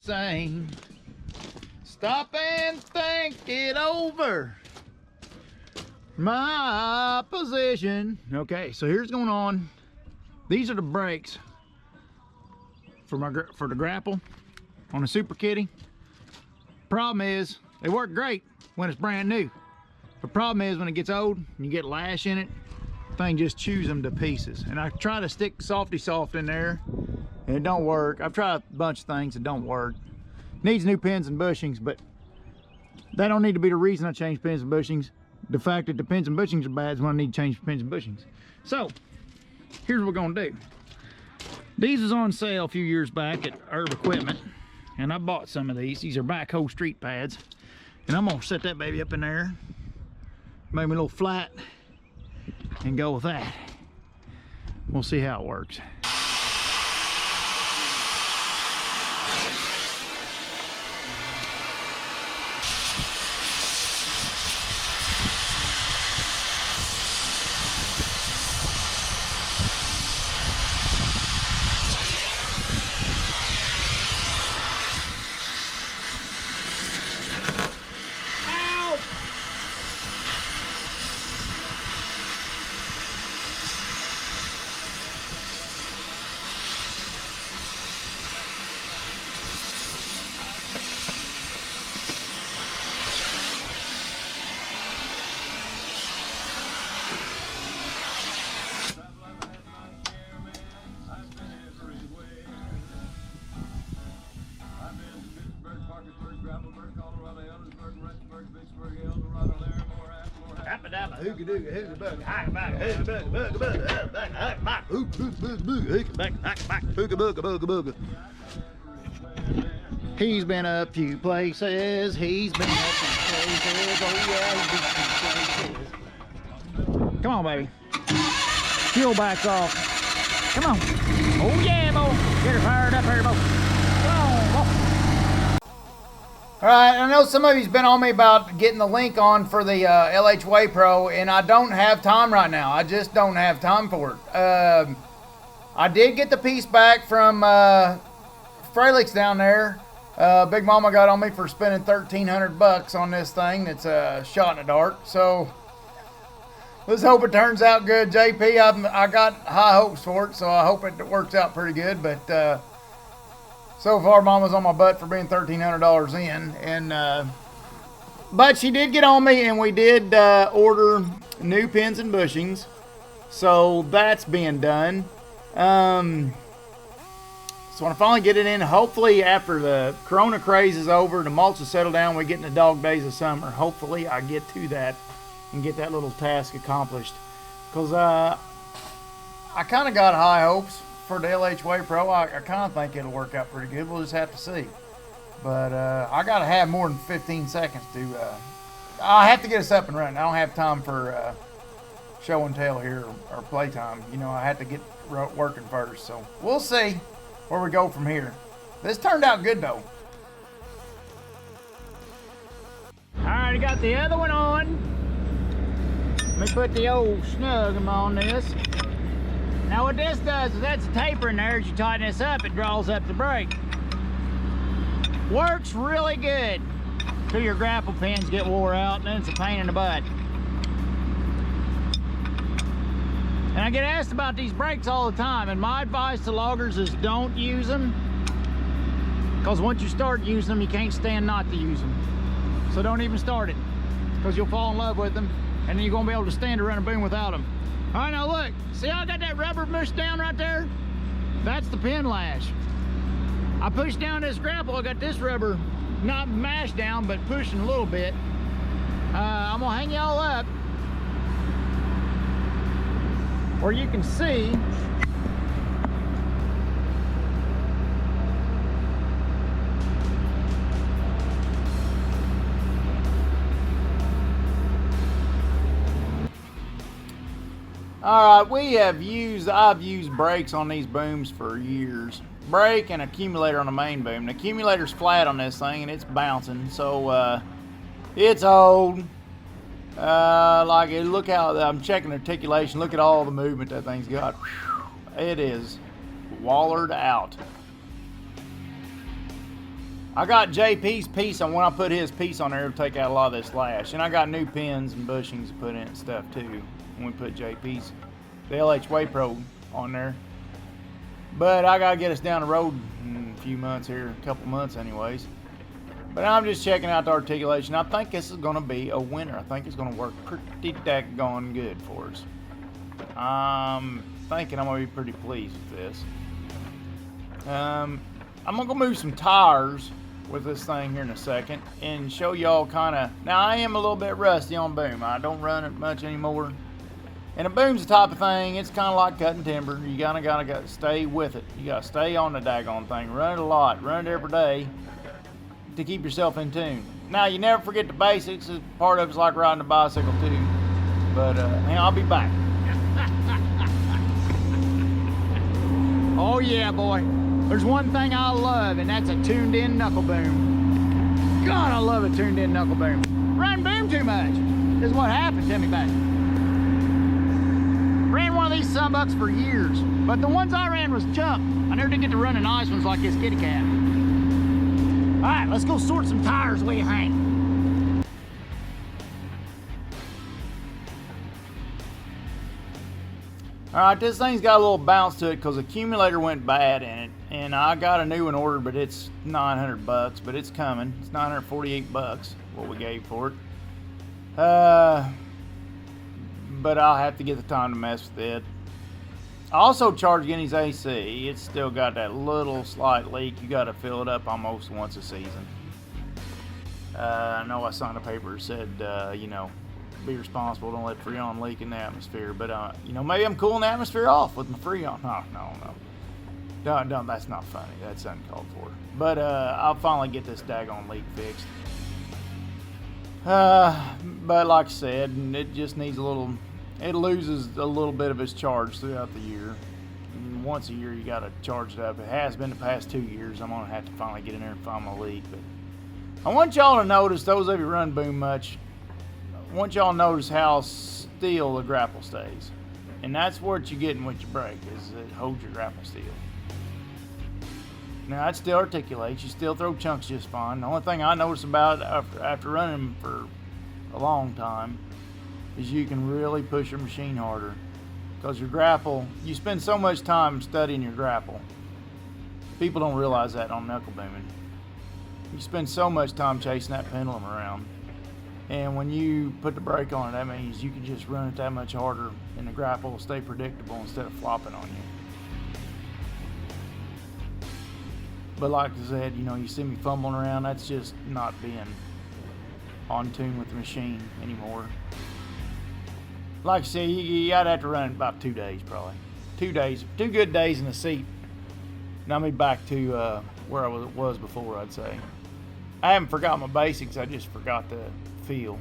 insane. Stop and think it over. My position. Okay, so here's going on. These are the brakes for the Grapple on a Super Kitty. Problem is, they work great when it's brand new. The problem is when it gets old and you get lash in it, the thing just chews them to pieces. And I try to stick Softy Soft in there and it don't work. I've tried a bunch of things that don't work. Needs new pins and bushings, but that don't need to be the reason I change pins and bushings. The fact that the pins and bushings are bad is when I need to change pins and bushings. So, here's what we're gonna do. These was on sale a few years back at Herb Equipment, and I bought some of these. These are backhoe street pads. And I'm gonna set that baby up in there, make me a little flat, and go with that. We'll see how it works. He's been a few places. He's been a few places. Oh yeah, he's been a few places. Come on, baby. Fuel backs off. Come on. Oh yeah, boy. Get her fired up here, boy. Come on, boy. All right, I know some of you's been on me about getting the link on for the LH Way Pro, and I don't have time right now. I just don't have time for it. I did get the piece back from Fralix down there. Big Mama got on me for spending $1,300 on this thing that's shot in the dark. So let's hope it turns out good, JP. I got high hopes for it, so I hope it works out pretty good. But so far, Mama's on my butt for being $1,300 in, and but she did get on me, and we did order new pins and bushings, so that's being done. So when I finally get it in, hopefully after the Corona craze is over, the mulch has settled down, we get in the dog days of summer. Hopefully I get to that and get that little task accomplished, because I kind of got high hopes for the LH Way Pro. I kind of think it'll work out pretty good. We'll just have to see. But I got to have more than 15 seconds to... I have to get us up and running. I don't have time for show and tell here or playtime. You know, I have to get working first. So we'll see where we go from here. This turned out good, though. All right, I got the other one on. Let me put the old snug on this. Now what this does is that's a taper in there. As you tighten this up, it draws up the brake. Works really good till your grapple pins get wore out, and then it's a pain in the butt. And I get asked about these brakes all the time, and my advice to loggers is don't use them, because once you start using them, you can't stand not to use them. So don't even start it, because you'll fall in love with them, and then you're going to be able to stand around a boom without them. All right, now look, see how I got that rubber mushed down right there? That's the pin lash. I pushed down this grapple, I got this rubber not mashed down, but pushing a little bit. I'm gonna hang y'all up where you can see all right, I've used brakes on these booms for years. Brake and accumulator on the main boom. The accumulator's flat on this thing and it's bouncing, so it's old. Look how I'm checking articulation. Look at all the movement that thing's got. It is wallered out. I got JP's piece on. When I put his piece on there, it'll take out a lot of this lash. And I got new pins and bushings to put in and stuff too when we put JP's, the LH Way Pro on there. But I gotta get us down the road in a few months here, a couple months anyways. But I'm just checking out the articulation. I think this is gonna be a winner. I think it's gonna work pretty daggone good for us. I'm thinking I'm gonna be pretty pleased with this. I'm gonna go move some tires with this thing here in a second and show y'all kind of. Now I am a little bit rusty on boom. I don't run it much anymore. And a boom's the type of thing, it's kind of like cutting timber. You gotta stay with it. You gotta stay on the daggone thing. Run it a lot. Run it every day to keep yourself in tune. Now you never forget the basics. Part of it's like riding a bicycle too. But hang on, I'll be back. Oh yeah, boy. There's one thing I love, and that's a tuned-in knuckle boom. God, I love a tuned-in knuckle boom. Run boom too much. This is what happened. Tell me about it. Ran one of these sunbucks for years, but the ones I ran was junk. I never did get to run the nice ones like this kitty cat. All right, let's go sort some tires where you hang. All right, this thing's got a little bounce to it because the accumulator went bad in it, and I got a new one ordered, but it's $900, but it's coming. It's $948, what we gave for it. But I'll have to get the time to mess with it. I also charge Guinea's AC. It's still got that little slight leak. You got to fill it up almost once a season. I know I signed a paper that said, you know, be responsible, don't let Freon leak in the atmosphere. But, you know, maybe I'm cooling the atmosphere off with my Freon. No. No, that's not funny. That's uncalled for. But I'll finally get this daggone leak fixed. But like I said, it just needs a little, it loses a little bit of its charge throughout the year. And once a year you got to charge it up. It has been the past 2 years. I'm going to have to finally get in there and find my leak. But I want y'all to notice, those of you who run boom much, I want y'all to notice how still the grapple stays. And that's what you're getting with your brake, is it holds your grapple still. Now it still articulates, you still throw chunks just fine. The only thing I notice about it after running them for a long time is you can really push your machine harder. Because your grapple, you spend so much time studying your grapple. People don't realize that on knuckle booming. You spend so much time chasing that pendulum around. And when you put the brake on it, that means you can just run it that much harder and the grapple will stay predictable instead of flopping on you. But like I said, you know, you see me fumbling around, that's just not being on tune with the machine anymore. Like I said, I'd have to run it about 2 days probably. 2 days, 2 good days in the seat. Now me back to where I was before, I'd say. I haven't forgot my basics, I just forgot the feel.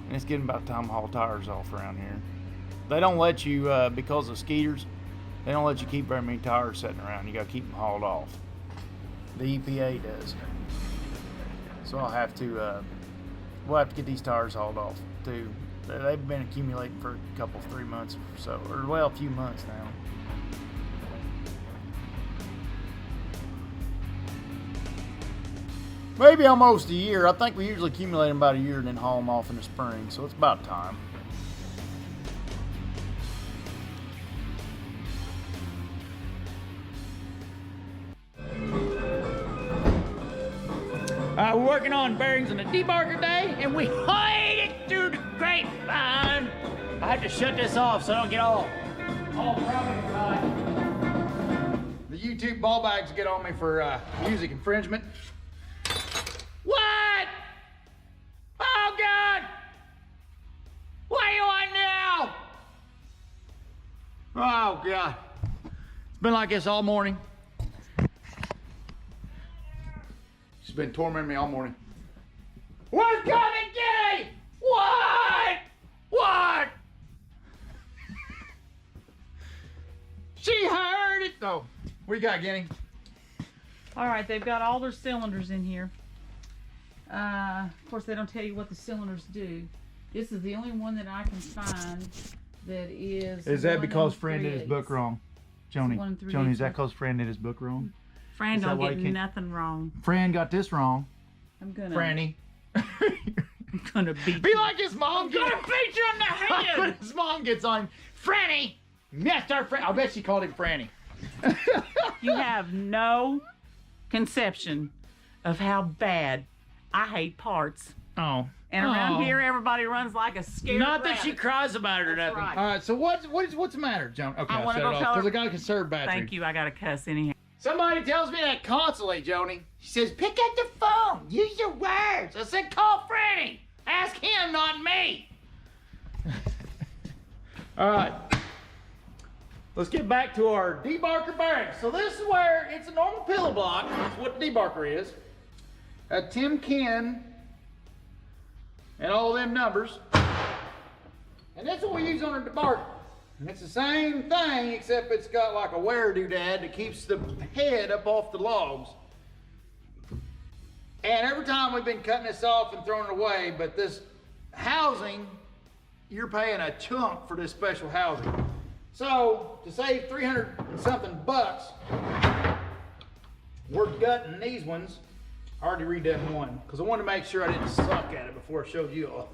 And it's getting about time to haul tires off around here. They don't let you, because of skeeters, they don't let you keep very many tires sitting around. You got to keep them hauled off. The EPA does. So I'll have to, we'll have to get these tires hauled off too. They've been accumulating for a couple, 3 months or so, or well, a few months now. Maybe almost a year. I think we usually accumulate them about a year and then haul them off in the spring, so it's about time. We're working on bearings on the Debarker day, and we made it through the grapevine. I have to shut this off so I don't get all property inside. The YouTube ball bags get on me for music infringement. What? Oh God! What do you want now? Oh God! It's been like this all morning. She's been tormenting me all morning. Where's coming, Kitty? What? What? She heard it though. What you got, Guinea? All right, they've got all their cylinders in here. Of course, they don't tell you what the cylinders do. This is the only one that I can find that is. Is that because Fred did his book wrong? Joni, is that because Fred did his book wrong? Fran Is that don't why get you can't- nothing wrong. Fran got this wrong. I'm gonna. Franny. I'm gonna beat Be you. like his mom. I'm gonna beat you in the head. When his mom gets on him, Franny. Mr. Fran. I bet she called him Franny. You have no conception of how bad I hate parts. Oh. And around Oh. here, everybody runs like a scared Not that rabbit. she cries about it or That's nothing. right. All right. So what's the matter, Joan? Okay, I I'll wanna shut go it off tell her- because I got to conserve battery. Thank you. I gotta cuss anyhow. Somebody tells me that constantly, Joni. She says, pick up the phone. Use your words. I said, call Franny. Ask him, not me. All right. Let's get back to our debarker bearings. So this is where it's a normal pillow block. That's what the debarker is. A Tim Ken and all them numbers. And that's what we use on our debarker. And it's the same thing, except it's got like a wear doodad that keeps the head up off the logs. And every time we've been cutting this off and throwing it away, but this housing, you're paying a chunk for this special housing. So to save 300 and something bucks, we're gutting these ones. I already redone one because I wanted to make sure I didn't suck at it before I showed you all.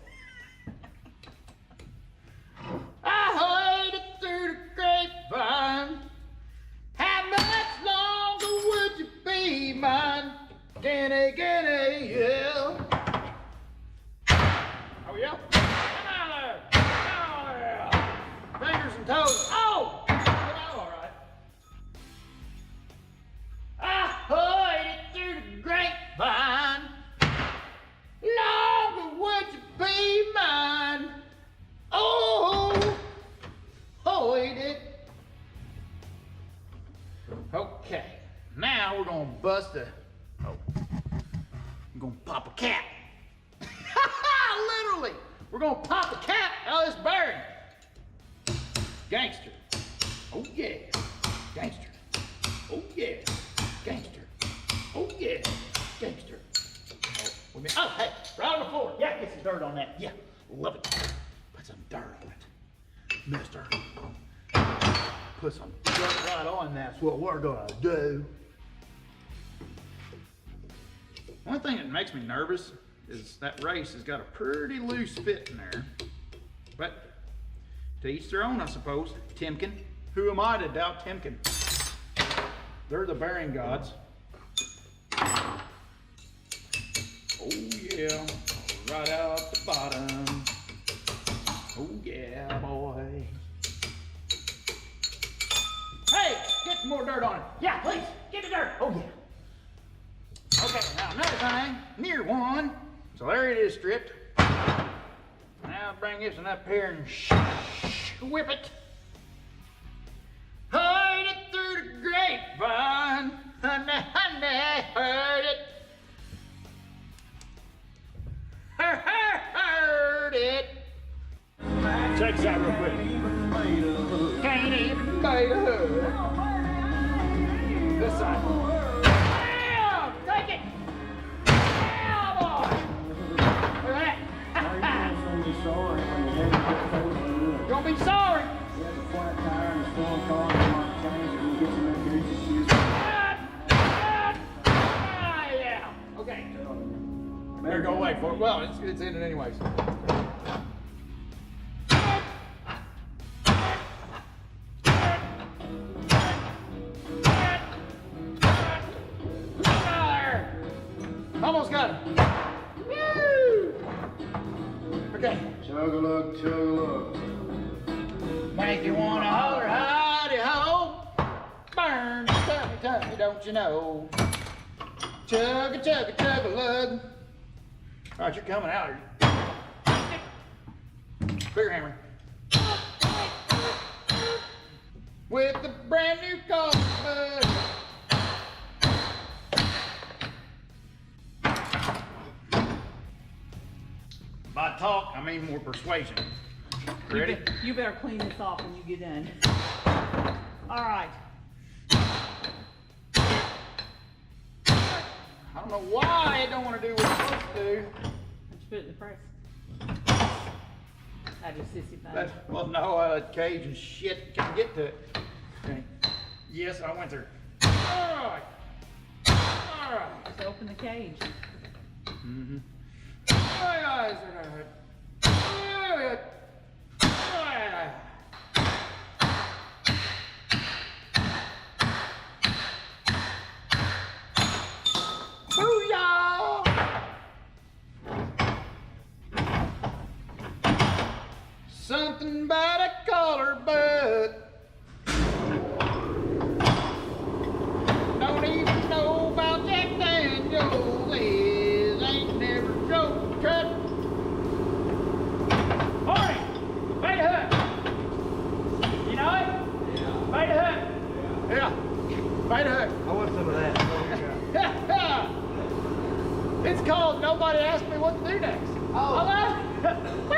I heard it through the grapevine. How much longer would you be mine? Guinea, yeah. Oh yeah? Come on there. Oh yeah. Fingers and toes. Oh! All right. I heard it through the grapevine. Longer would you be mine? Oh, hold it. Okay, now we're gonna bust a. Oh, I'm gonna pop a cap. Literally, we're gonna pop a cap out of this bearing. Gangster. Oh yeah, gangster. Oh yeah, gangster. Oh yeah, gangster. Oh, wait a minute. Oh, hey, right on the floor. Yeah, get some dirt on that. Yeah, love it. Put some dirt on it, mister. Put some dirt right on, that's what we're gonna do. One thing that makes me nervous is that race has got a pretty loose fit in there. But to each their own, I suppose. Timken. Who am I to doubt Timken? They're the bearing gods. Oh yeah, right out the bottom. Oh yeah, boy. Hey, get some more dirt on it. Yeah, please, get the dirt. Oh yeah. Okay, now another thing, near one. So there it is stripped. Now bring this one up here and whip it. Heard it through the grapevine. Honey, honey, heard it. Heard it. Check this out real quick. Can't even bite a hood. This side. Damn! Take it! Yeah, boy! Look at that. You're gonna be sorry. Yeah. Okay. Better go away for it. Well, it's in it anyways. Almost got him. Woo! Okay. Chug-a-lug, chug-a-lug. Make you wanna holler, howdy ho. Burn, tummy, tummy, don't you know? Chugga, chugga, chugga, lug. All right, you're coming out here. Bigger hammer. With the brand new coffee bud. By talk, I mean more persuasion. Ready? You better clean this off when you get done. All right. I don't know why it don't want to do what it's supposed to do. Let's put it in the press. I just sissy thing. But, well, no, cage and shit can't get to it. Okay. Yes, I went through. All right. up in the cage. Mm-hmm. My eyes are hurt. Something about a collar, but don't even know about Jack Daniels. Ain't never drove a truck. Morning! Beta Hook! You know it? Yeah. Beta Hook! Yeah, Beta Hook. I want some of that. It's called Nobody Asked Me What to Do Next. Oh. Woo!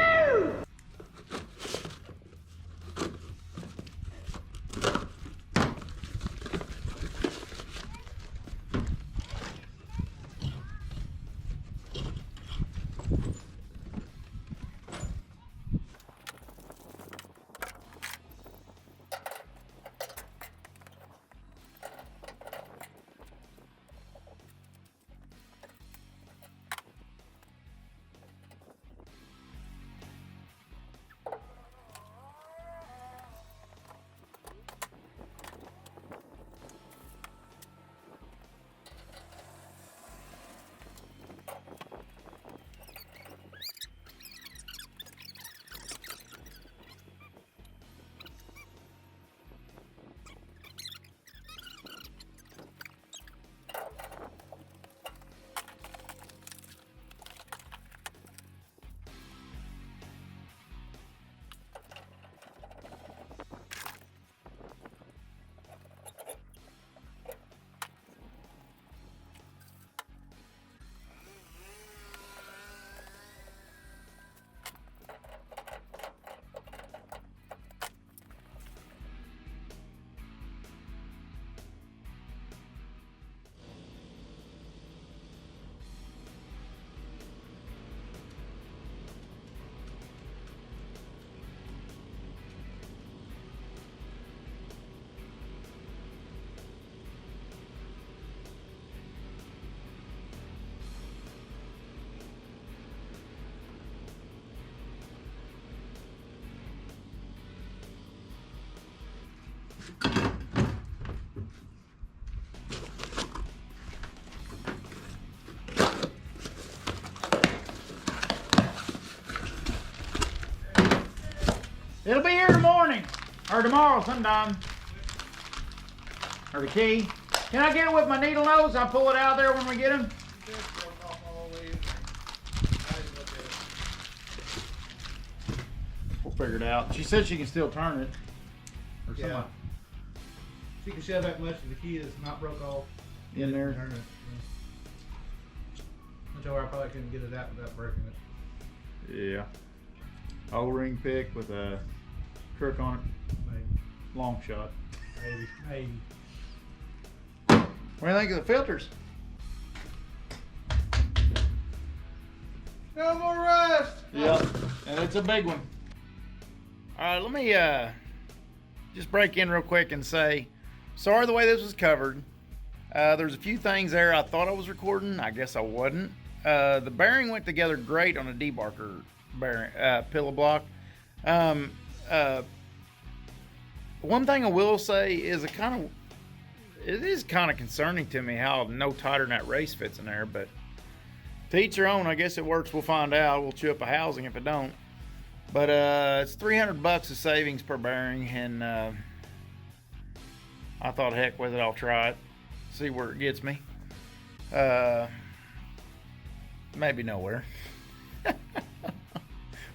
It'll be here in the morning. Or tomorrow sometime. Or the key. Can I get it with my needle nose? I'll pull it out there when we get him. We'll figure it out. She said she can still turn it. Or something. Yeah. She can shove that much of the key that's not broke off. In there. Turn it. I told her I probably couldn't get it out without breaking it. Yeah. O-ring pick with a crook on it. Maybe. Long shot. Maybe. What do you think of the filters? No more rest. Yeah. And it's a big one. Alright, let me just break in real quick and say, sorry the way this was covered. There's a few things there I thought I was recording. I guess I wasn't. The bearing went together great on a Debarker bearing, pillow block. One thing I will say is it is kind of concerning to me how no tighter than that race fits in there, but to each their own. I guess it works. We'll find out. We'll chew up a housing if it don't. But it's $300 of savings per bearing, and I thought, heck with it, I'll try it, see where it gets me. Maybe nowhere.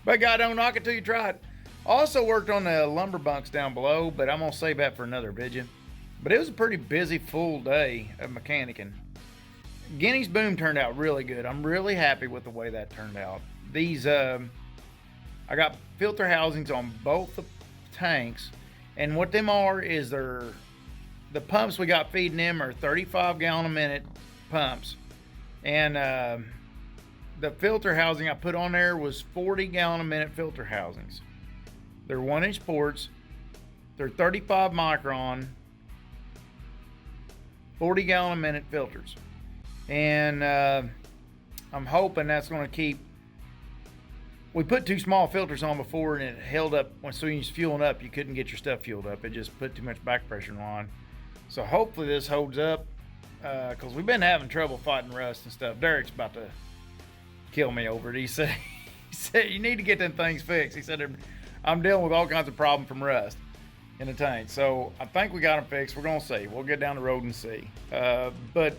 But God, don't knock it till you try it. Also worked on the lumber bunks down below, but I'm gonna save that for another video. But it was a pretty busy, full day of mechanicking. Guinea's boom turned out really good. I'm really happy with the way that turned out. These, I got filter housings on both the tanks, and what them are is the pumps we got feeding them are 35 gallon a minute pumps, and the filter housing I put on there was 40 gallon a minute filter housings. They're 1-inch ports. They're 35 micron, 40 gallon a minute filters. And I'm hoping that's going to keep. We put 2 small filters on before, and it held up. When so you was fueling up, you couldn't get your stuff fueled up. It just put too much back pressure on. So hopefully this holds up, because we've been having trouble fighting rust and stuff. Derek's about to kill me over it. He said you need to get them things fixed. He said I'm dealing with all kinds of problems from rust in the tank. So I think we got them fixed. We're gonna see. We'll get down the road and see. But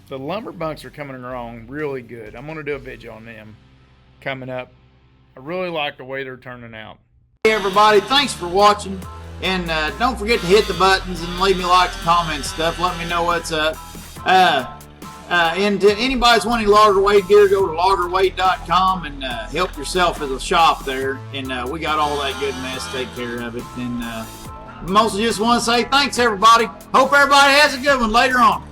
the lumber bunks are coming along really good. I'm gonna do a video on them coming up. I really like the way they're turning out. Hey everybody, thanks for watching. And don't forget to hit the buttons and leave me likes, comments, stuff. Let me know what's up. And to anybody's wanting logger weight gear, go to loggerweight.com and help yourself at the shop there. And we got all that good mess. Take care of it. And mostly just want to say thanks, everybody. Hope everybody has a good one later on.